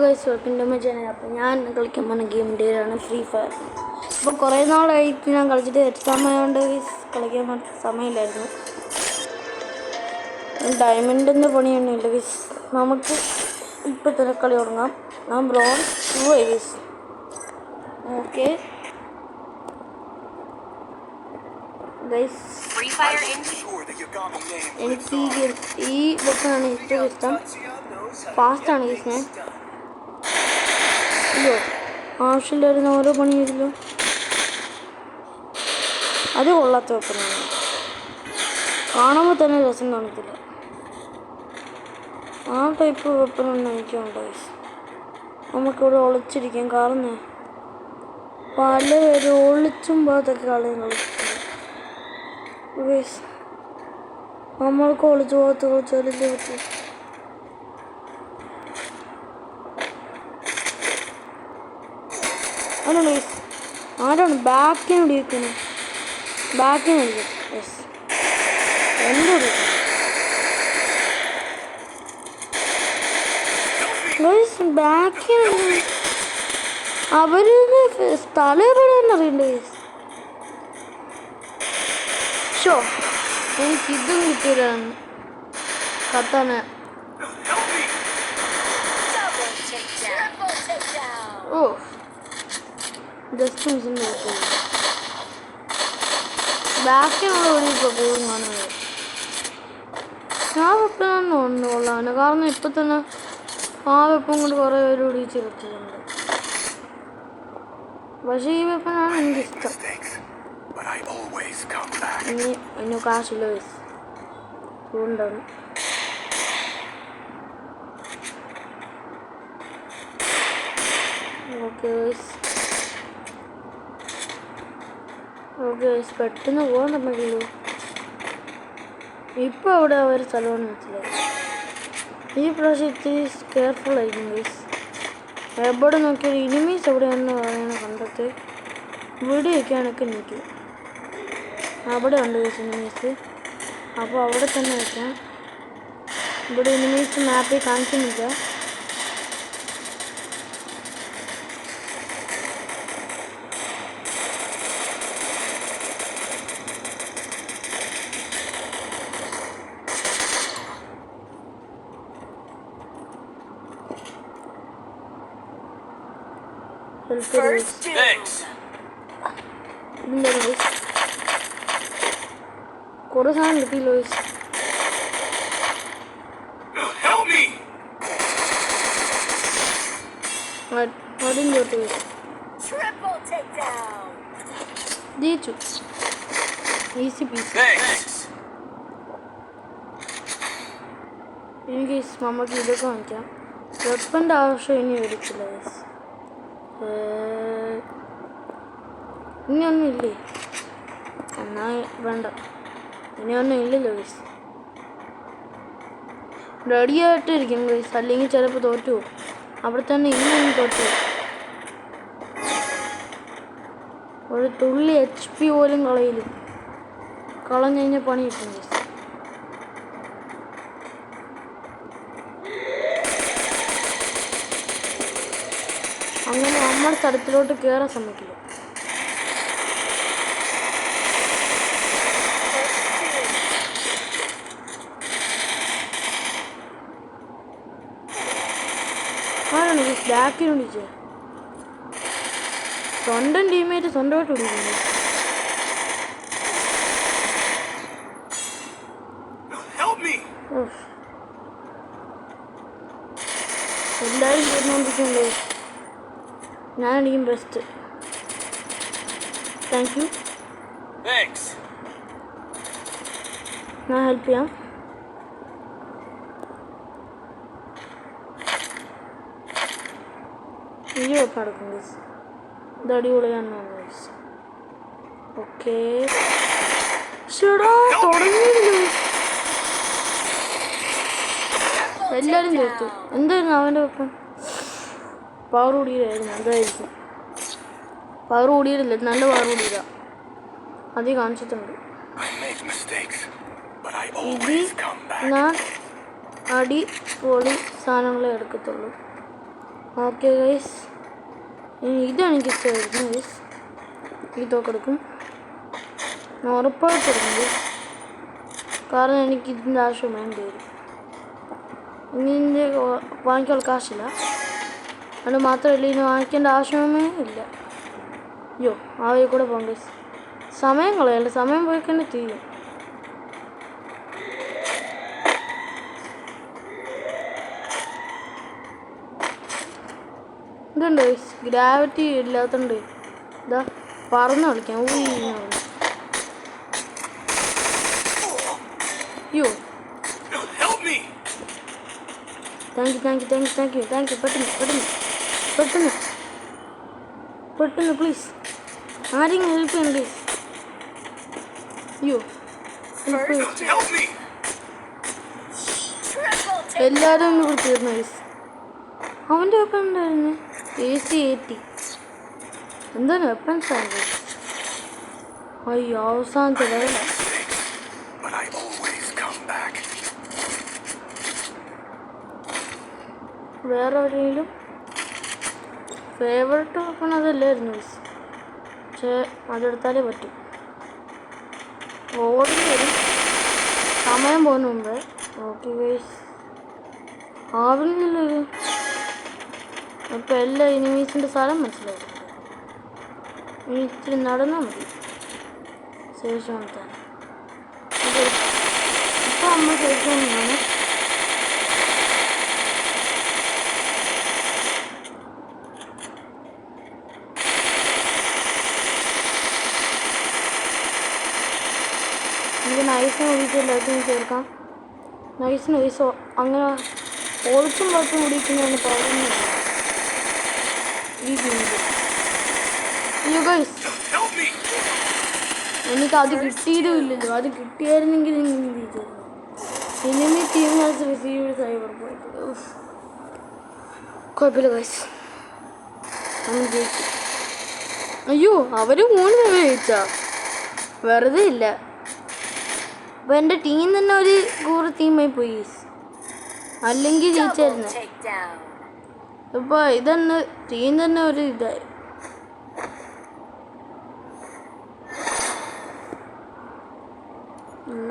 Guys welcome to my channel. അപ്പോൾ ഞാൻ കളിക്കാൻ പോകുന്ന ഗെയിം ഡേയാണ് ഫ്രീ ഫയർ. അപ്പോൾ കുറേ നാളായിട്ട് ഞാൻ കളിച്ചിട്ട് എക്സാം ആയതുകൊണ്ട് കളിക്കാൻ സമയമില്ലായിരുന്നു. ഡയമണ്ടിൻ്റെ പണിയൊന്നുമില്ല ഗൈസ്. നമുക്ക് ഇപ്പോൾ തന്നെ കളി തുടങ്ങാം. ഞാൻ ബ്രോൺസ് 2 ഗൈസ്. ഓക്കെ ഗൈസ്, എനിക്ക് ഈ വെപ്പനാണ് ഏറ്റവും ഇഷ്ടം. ഫാസ്റ്റാണ് ഗൈസ്. ഞാൻ അയ്യോ ആവശ്യമില്ലായിരുന്ന ഓരോ പണി ചെയ്തല്ലോ. അത് കൊള്ളാത്ത വെപ്പനാണ്. കാണുമ്പോൾ തന്നെ രസം കാണത്തില്ല. ആ ടൈപ്പ് വെപ്പനൊന്നും എനിക്കുണ്ട് ഗൈസ്. നമുക്കിവിടെ ഒളിച്ചിരിക്കാം. കാരണം പല പേര് ഒളിച്ചും പോകത്തൊക്കെ കളിയും കളിച്ചിട്ടുണ്ട് ഗൈസ്. നമ്മൾക്ക് ഒളിച്ചു കളിച്ചാലേ പറ്റും. അതാണ് ഗൈസ്. ആരാണ് ബാക്കിന് വിളിക്കുന്നത്? ബാക്കിന് വിളിക്കും. യെസ്, എന്ത് ഗൈസ് ബാക്കിന് അവര് സ്ഥലം എവിടെയാണെന്ന് അറിയണ്ടേ ഗൈസ്. ഷോ എനിക്കിതും കിട്ടിയതാണ് കത്താന്. ഓ ജസ്റ്റ് മിസ്സിൻ്റെ ബാക്കിനുള്ള വഴി ഇപ്പോൾ പോകും കാണുന്നത്. ആ വെപ്പനാണ് കൊള്ളാൻ. കാരണം ഇപ്പം തന്നെ ആ വെപ്പം കൊണ്ട് കുറേ പേര് ഒടിച്ച് വെച്ചിട്ടുണ്ട്. പക്ഷേ ഈ വെപ്പനാണ് എനിക്കിഷ്ടം. ഇനി കാശില്ല വയസ്സ് അതുകൊണ്ടാണ്. ഓക്കെ പെട്ടെന്ന് പോകാൻ പറ്റില്ലല്ലോ. ഇപ്പോൾ അവിടെ ഒരു സ്ഥലമാണ് മനസ്സിലായി. ഈ പ്രാവശ്യം ഇത്തിരി കെയർഫുൾ ആയിരിക്കും ഗൈസ്. എവിടെ നോക്കിയാൽ ഇനിമീസ് എവിടെയാണെന്ന് പറയണ കണ്ടത്ത് ഇവിടെയൊക്കെയാണൊക്കെ നിൽക്കും. അവിടെ ഉണ്ട് ഗൈസ് ഇനിമീസ്. അപ്പോൾ അവിടെ തന്നെ വയ്ക്കാം. ഇവിടെ ഇനിമീസ് മാപ്പിൽ കാണിക്കുന്നില്ല. കുറേ സാധനം കിട്ടിയില്ലോ. ജയിച്ചു. Easy peasy. എനിക്ക് നമുക്ക് ഇതൊക്കെ വാങ്ങിക്കാം. വെപ്പൻ്റെ ആവശ്യം ഇനി വരത്തില്ല ഗൈസ്. ഇനിയൊന്നും ഇല്ലേ? എന്നാ വേണ്ട, ഇനിയൊന്നും ഇല്ലല്ലോ ഗൈസ്. റെഡിയായിട്ടിരിക്കും ഗൈസ്. അല്ലെങ്കിൽ ചിലപ്പോൾ തോറ്റു പോകും. അവിടെ തന്നെ ഇനിയും തോറ്റു പോകും. ഒരു തുള്ളി HP പോലും കളഞ്ഞു കഴിഞ്ഞാൽ പണി കിട്ടും ഗൈസ്. അങ്ങനെ നമ്മുടെ സ്ഥലത്തിലോട്ട് കയറാൻ സമ്മതിക്കില്ല. ആരാണ് ബാക്കിന് വിളിച്ചത്? സ്വന്തം ടീമേറ്റ് സ്വന്തമായിട്ട് വിളിക്കുന്നു. എല്ലാവരും ചെയ്തുകൊണ്ടിരിക്കുന്നുണ്ടോ? ഞാനായിരിക്കും ബെസ്റ്റ്. Thank you. ഞാൻ ഹെൽപ്പ് ചെയ്യാം. ഈ വെപ്പം നടക്കും ഗൈസ്. ഇത് അടിപൊളിയാണ് ഗൈസ്. ഓക്കെ തുടങ്ങിയില്ല. എല്ലാവരും ചേർത്തു. എന്തായിരുന്നു അവൻ്റെ വെപ്പം? പവർ കൂടിയതായിരുന്നു. അതായിരിക്കും. പവർ കൂടിയതല്ല, നല്ല പവർ കൂടിയതാ. അത് കാണിച്ചിട്ടുണ്ട്. ഇതിൽ ഞാൻ അടിപൊളി സാധനങ്ങളെ എടുക്കത്തുള്ളൂ. ഓക്കെ ഗൈസ്, ഇതാണ് എനിക്ക് ഇഷ്ടമായിരുന്നു ഗൈസ്. ഈ തോക്കെടുക്കും, ഞാൻ ഉറപ്പായിട്ട് എടുക്കും ഗൈസ്, കാരണം എനിക്ക് ഇതിൻ്റെ ആവശ്യം വേണ്ടി വരും. ഇനി ഇതിൻ്റെ വാങ്ങിക്കാനുള്ള കാശില്ല, അത് മാത്രമല്ല ഇനി വാങ്ങിക്കേണ്ട ആവശ്യമേ ഇല്ല. അയ്യോ, ആ വഴി കൂടെ പോകാം ഗൈസ്. സമയം കളയല്ല, സമയം പോയിക്കന്നെ തീരും. ഇതുണ്ട് ഗൈസ്, ഗ്രാവിറ്റി ഇല്ലാത്തതുകൊണ്ട് ഇതാ പറന്ന് കളിക്കാം. അയ്യോ, താങ്ക് യു. പെട്ടെന്ന് പ്ലീസ്, ആരെങ്കിലും ഹെൽപ്പ് ചെയ്യണം പ്ലീസ്. അയ്യോ, എല്ലാവരും ഒന്ന് കൊടുത്തിരുന്നു ഗൈസ്. അവൻ്റെ വെപ്പൺ ഉണ്ടായിരുന്നു AC-80. എന്താണ് വെപ്പൺസ് ആണ്? അയ്യോ, അവസാനത്തെ ലെവൽ. വേറെ എവിടെയെങ്കിലും ഫേവറേറ്റ് വെപ്പൺ അതല്ലായിരുന്നു ഗൈസ്, പക്ഷേ അതെടുത്താലേ പറ്റും. ഓടി വരും സമയം പോകുന്ന മുമ്പേ. ഓക്കെ ഗൈസ്, ആവുന്നില്ലല്ലോ ഇത്. അപ്പോൾ എല്ലാ എനിമീസിൻ്റെ സ്ഥലം മനസ്സിലാവും. ഇനി ഇത്തിരി നടന്നാൽ മതി ശേഷം നടത്താൻ. ഇപ്പോൾ നമ്മൾ ശേഷമാണ്. നമുക്ക് നൈസിനെ ഒഴിച്ച് എല്ലാത്തിനും ചേർക്കാം. നൈസോ അങ്ങനെ ഒളിച്ചും പുറത്തും കുടിക്കുന്നതിന് പറയുന്നില്ല ഈ ഗെയിമിൽ. അയ്യോ ഗൈസ്, എനിക്ക് അത് കിട്ടിയതുമില്ലല്ലോ. അത് കിട്ടിയായിരുന്നെങ്കിൽ enemy team has received cyber point. കുഴപ്പമില്ല ഗൈസ്, നമ്മൾ ജയിച്ചു. അയ്യോ, അവർ 3 തവണ ജയിച്ചാ, വെറുതെ ഇല്ല. അപ്പോൾ എൻ്റെ ടീം തന്നെ ഒരു കൂറ് ടീമായി പോയി, അല്ലെങ്കിൽ ജയിച്ചായിരുന്നു. ഇപ്പോൾ ഇതന്നെ ടീം തന്നെ ഒരു ഇതായി.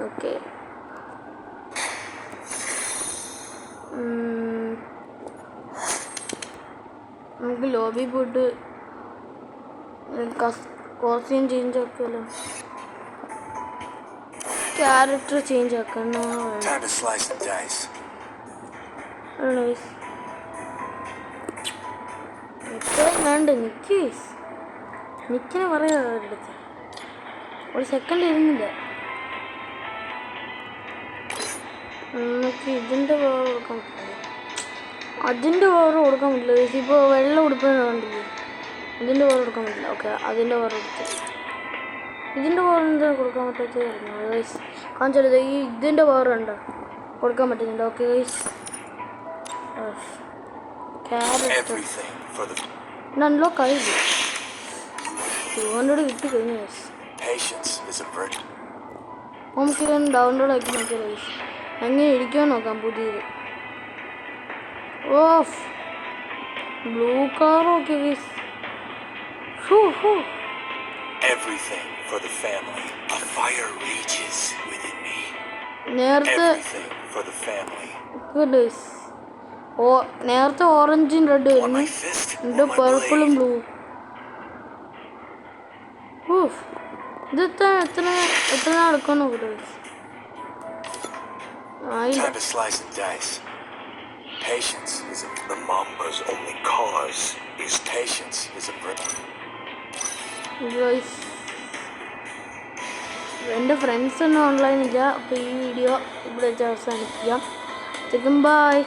ഓക്കെ, നമുക്ക് ലോബി പോയിട്ട് കോസ്റ്റ്യൂം ചേഞ്ച് ആക്കുമല്ലോ, ക്യാരക്ടർ ചേഞ്ച് ആക്കണോ? ഇപ്പം വേണ്ട, നിക്കിനെ പറയാ അടുത്ത് ഒരു സെക്കൻഡ് ഇരുന്നില്ല. നമുക്ക് ഇതിൻ്റെ പവർ കൊടുക്കാൻ പറ്റില്ല, അതിൻ്റെ പവർ കൊടുക്കാൻ പറ്റില്ല. ഇപ്പോൾ വെള്ളം ഉടുപ്പാണ് കണ്ടില്ലേ, ഇതിൻ്റെ പവർ കൊടുക്കാൻ പറ്റില്ല. ഓക്കെ, അതിൻ്റെ പവർ കൊടുത്ത് ഇതിൻ്റെ പവർ എന്താ കൊടുക്കാൻ പറ്റാത്തതായിരുന്നു ഗൈസ്. കാണിച്ചത് ഈ ഇതിൻ്റെ പവർ ഉണ്ടോ കൊടുക്കാൻ പറ്റുന്നുണ്ട്. ഓക്കെ ഗൈസ്, ക്യാരക്ടർ അൺലോക്ക് ആയില്ല, 200 കിട്ടി കഴിഞ്ഞു ഗൈസ്. നമുക്കിതൊന്ന് ഡൗൺലോഡ് ആക്കി നോക്കിയാൽ ഗൈസ് എങ്ങനെ ഇരിക്കാൻ നോക്കാം പുതിയത്. Of blue colour. Okay guys, Everything for the family. A fire reaches within me. Everything for the family. Goodness. നേരത്തെ ഓറഞ്ചും റെഡ് വരുന്നു, ഇത് പർപ്പിളും ബ്ലൂ. ഇത് എത്ര നടക്കാൻ നോക്കട്ടെ. Time to slice and dice. Patience is the Mamba's only cause. Patience is a brick. എൻ്റെ friends ഒന്നും ഓൺലൈൻ ഇല്ല. അപ്പോൾ ഈ വീഡിയോ ഇവിടെ വെച്ച് അവസാനിപ്പിക്കാം. ബൈ.